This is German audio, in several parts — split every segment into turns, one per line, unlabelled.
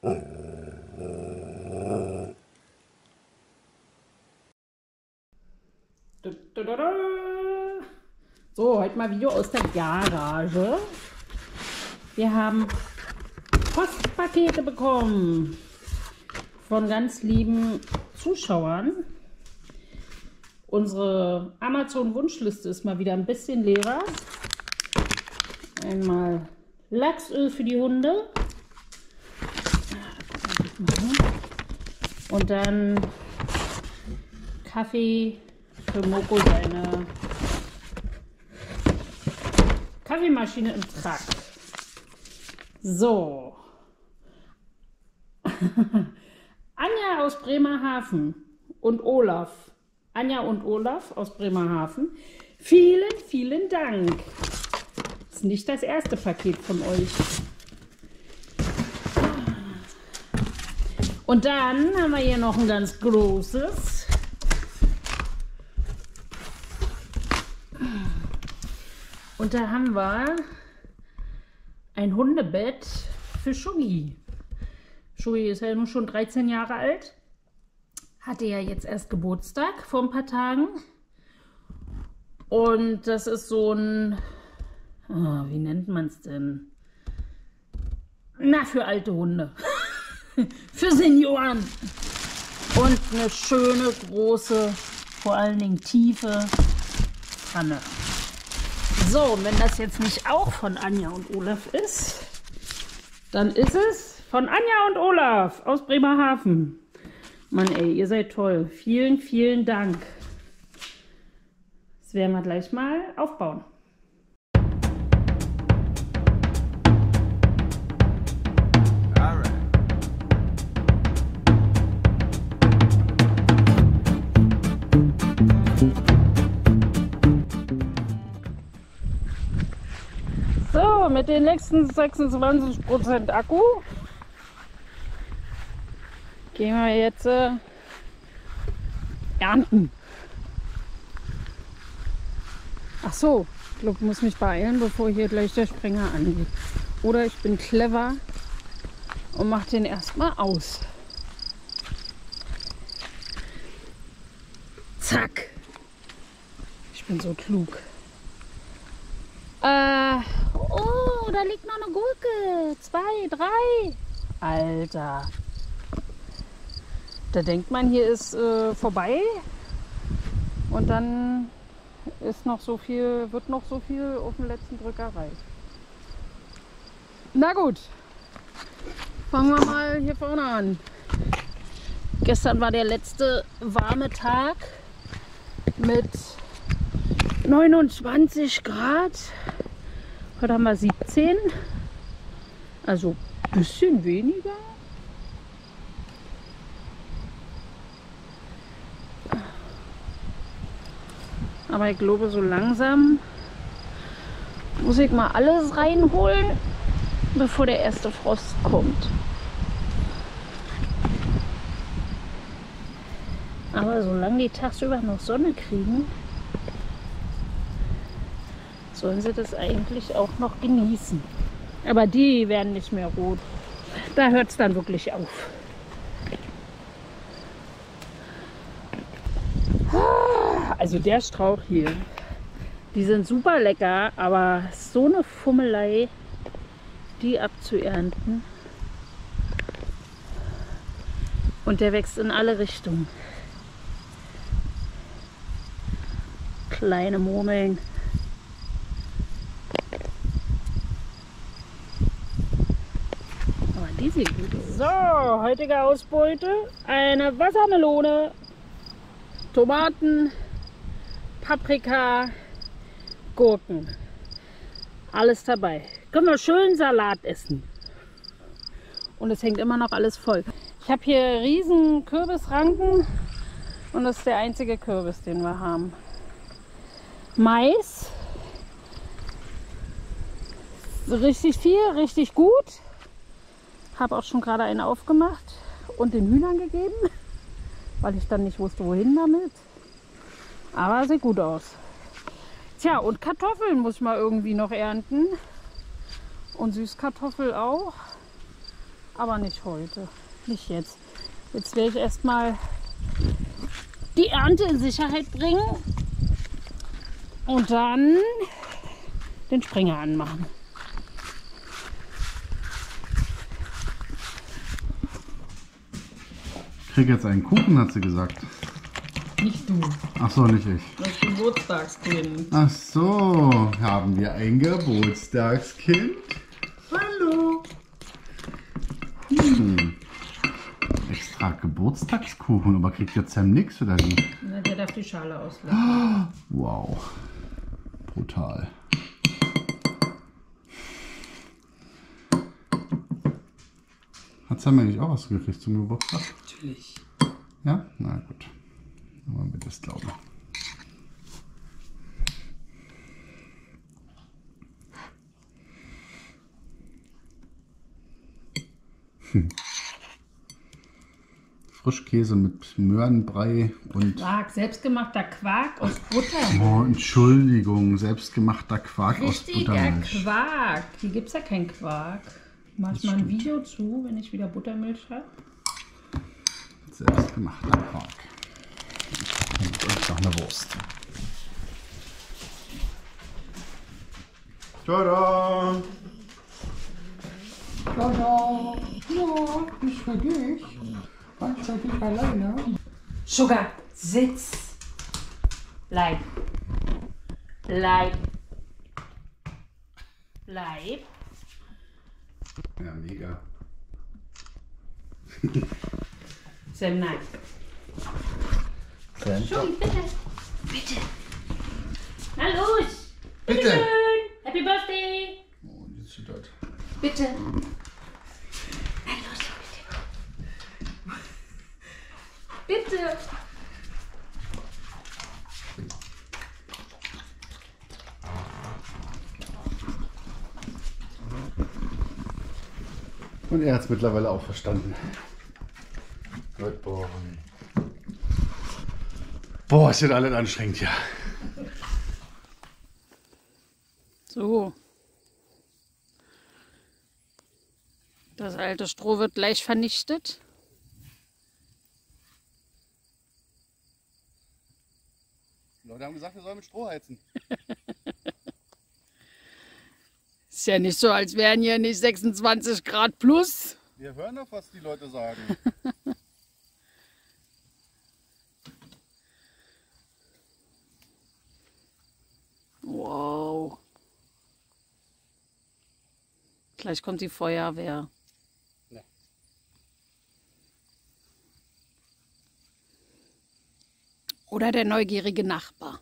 So, heute mal Video aus der Garage. Wir haben Postpakete bekommen von ganz lieben Zuschauern. Unsere Amazon-Wunschliste ist mal wieder ein bisschen leerer. Einmal Lachsöl für die Hunde. Und dann Kaffee für Moko, seine Kaffeemaschine im Truck. So. Anja aus Bremerhaven und Olaf. Anja und Olaf aus Bremerhaven. Vielen, vielen Dank. Das ist nicht das erste Paket von euch. Und dann haben wir hier noch ein ganz großes. Und da haben wir ein Hundebett für Shuggy. Shuggy ist ja nun schon 13 Jahre alt. Hatte ja jetzt erst Geburtstag vor ein paar Tagen. Und das ist so ein, wie nennt man es denn? Na, für alte Hunde. Für Senioren. Und eine schöne, große, vor allen Dingen tiefe Pfanne. So, und wenn das jetzt nicht auch von Anja und Olaf ist, dann ist es von Anja und Olaf aus Bremerhaven. Mann, ey, ihr seid toll. Vielen, vielen Dank. Das werden wir gleich mal aufbauen. So, mit den nächsten 26% Akku gehen wir jetzt ernten. Ach so, ich glaube, ich muss mich beeilen, bevor hier gleich der Sprenger angeht. Oder ich bin clever und mache den erstmal aus. Zack. Ich bin so klug. Oh, da liegt noch eine Gurke. 2, 3. Alter. Da denkt man, hier ist vorbei. Und dann ist noch so viel, wird noch so viel auf den letzten Drücker erreicht. Na gut. Fangen wir mal hier vorne an. Gestern war der letzte warme Tag mit 29 Grad. Heute haben wir 17. Also ein bisschen weniger. Aber ich glaube, so langsam muss ich mal alles reinholen, bevor der erste Frost kommt. Aber solange die tagsüber noch Sonne kriegen, sollen sie das eigentlich auch noch genießen. Aber die werden nicht mehr rot. Da hört es dann wirklich auf. Also der Strauch hier, die sind super lecker, aber so eine Fummelei, die abzuernten. Und der wächst in alle Richtungen. Kleine Murmeln. Aber die sieht gut aus. So, heutige Ausbeute: eine Wassermelone, Tomaten, Paprika, Gurken. Alles dabei. Können wir schön Salat essen. Und es hängt immer noch alles voll. Ich habe hier riesen Kürbisranken und das ist der einzige Kürbis, den wir haben. Mais. Richtig viel, richtig gut. Habe auch schon gerade einen aufgemacht und den Hühnern gegeben, weil ich dann nicht wusste, wohin damit. Aber sieht gut aus. Tja, und Kartoffeln muss ich mal irgendwie noch ernten. Und Süßkartoffel auch. Aber nicht heute. Nicht jetzt. Jetzt werde ich erstmal die Ernte in Sicherheit bringen und dann den Springer anmachen.
Ich krieg jetzt einen Kuchen, hat sie gesagt.
Nicht du.
Ach so, nicht ich.
Das Geburtstagskind.
Ach so, haben wir ein Geburtstagskind? Hallo. Extra Geburtstagskuchen, aber kriegt jetzt Sam nix oder wie?
Na, der darf die Schale auslassen.
Wow. Brutal. Hat Sam eigentlich auch was gekriegt zum Geburtstag?
Natürlich.
Ja? Na gut. Aber wir das glauben. Frischkäse mit Möhrenbrei und...
Quark, selbstgemachter Quark aus Butter.
Oh, Entschuldigung, selbstgemachter Quark aus
Richtiger
Buttermilch.
Quark. Hier gibt es ja keinen Quark. Mach ich mal ein Video zu, wenn ich wieder Buttermilch habe.
Selbstgemachter Quark. Und noch eine Wurst. Tada! Tada! Ja, nicht für dich. Ganz für dich alleine.
Sugar, sitz. Bleib. Bleib. Bleib.
Ja, mega.
Sam, nein. Sugi, bitte. Bitte. Na los.
Bitte.
Schön. Happy Birthday.
Oh, jetzt steht das.
Bitte. Bitte.
Und er hat es mittlerweile auch verstanden. Good boy. Boah, ist das alles anstrengend hier.
So. Das alte Stroh wird gleich vernichtet.
Die Leute haben gesagt, wir sollen mit Stroh heizen.
Ist ja nicht so, als wären hier nicht 26 Grad plus.
Wir hören doch, was die Leute sagen.
Wow. Gleich kommt die Feuerwehr.
Ja.
Oder der neugierige Nachbar.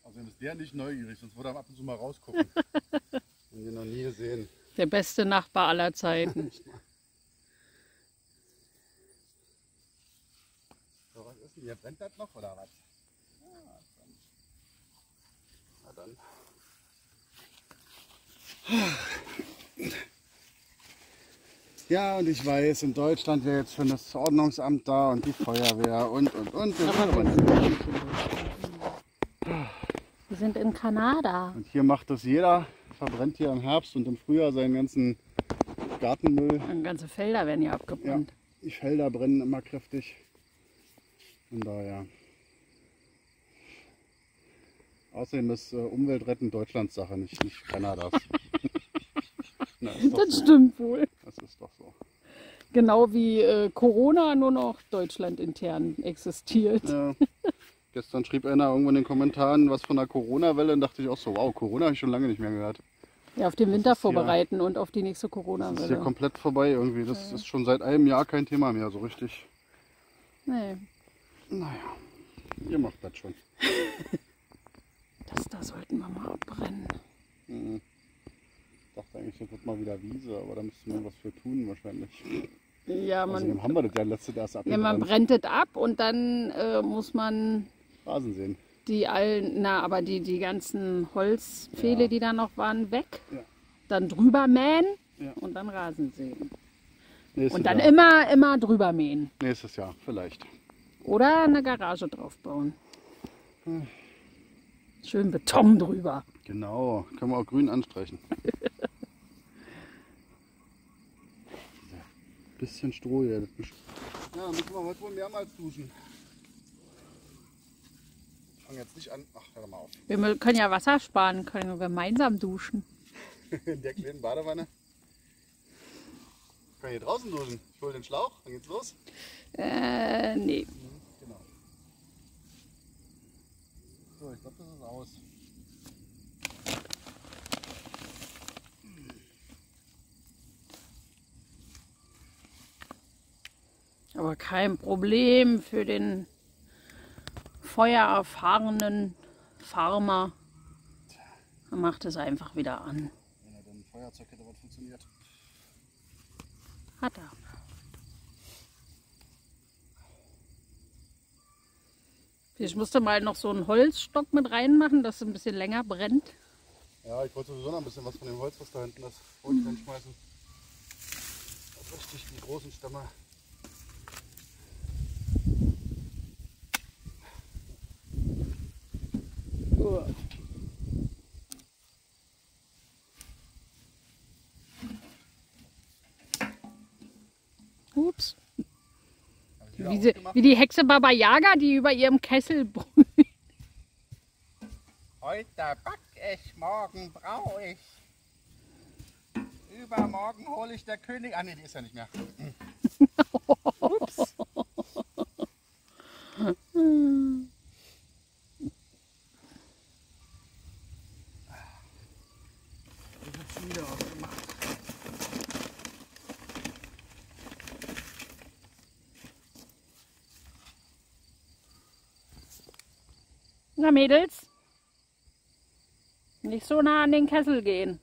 Außerdem ist der nicht neugierig, sonst würde er ab und zu mal rausgucken. Haben wir noch nie gesehen.
Der beste Nachbar aller Zeiten.
So, was ist denn hier? Brennt das noch oder was? Ja, dann. Na dann. Ja, und ich weiß, in Deutschland wäre jetzt schon das Ordnungsamt da und die Feuerwehr und.
Wir sind in Kanada.
Und hier macht das jeder, verbrennt hier im Herbst und im Frühjahr seinen ganzen Gartenmüll.
Und ganze Felder werden hier
Ja,
abgebrannt.
die Felder brennen immer kräftig. Von daher. Außerdem ist Umweltretten Deutschlands Sache, nicht Kanadas. Na, ist doch
Das
so.
stimmt wohl.
Das ist doch so.
Genau wie Corona nur noch deutschlandintern existiert.
Ja. Gestern schrieb einer irgendwo in den Kommentaren was von der Corona-Welle und dachte ich auch so, wow, Corona habe ich schon lange nicht mehr gehört.
Ja, auf den Winter
ist hier-
vorbereiten und auf die nächste
Das ist hier
Corona-Welle.
komplett vorbei irgendwie. Das ist schon seit einem Jahr kein Thema mehr, so richtig.
Nee,
Naja, ihr macht das schon.
das da sollten wir mal abbrennen.
Mhm. Ich dachte eigentlich, das wird mal wieder Wiese, aber da müsste man was für tun wahrscheinlich.
Ja,
Außerdem haben wir das ja letzte erst
ja, man
abgebrannt.
brennt es ab und dann muss man
Rasen sehen.
die ganzen Holzpfähle,
Ja.
die da noch waren, weg.
Ja.
Dann drüber mähen
Ja.
und dann Rasen säen.
Nächstes
Und dann
Jahr.
immer drüber mähen.
Nächstes Jahr, vielleicht.
Oder eine Garage drauf bauen. Schön Beton drüber.
Genau, können wir auch grün anstreichen. bisschen Stroh hier. Ja, müssen wir heute wohl mehrmals duschen. Ich fange jetzt nicht an. Ach, hör doch mal auf.
Wir können ja Wasser sparen, können wir gemeinsam duschen.
In der kleinen Badewanne. Ich kann hier draußen duschen. Ich hole den Schlauch, dann geht's los.
Nee.
Genau. So, ich glaube, das ist aus.
Aber kein Problem für den feuererfahrenen Farmer. Er macht es einfach wieder an.
Wenn er dann ein Feuerzeug hätte, was funktioniert.
Hat er. Ich musste mal noch so einen Holzstock mit reinmachen, dass es ein bisschen länger brennt.
Ja, ich wollte sowieso noch ein bisschen was von dem Holz, was da hinten ist, reinschmeißen. Richtig die großen Stämme.
Ups. Wie die Hexe Baba Yaga, die über ihrem Kessel brüllt.
Heute back ich, morgen brauche ich. Übermorgen hole ich der König. Ah ne, die ist ja nicht mehr. Ups. Ich hab's schon wieder aufgemacht.
Na Mädels, nicht so nah an den Kessel gehen.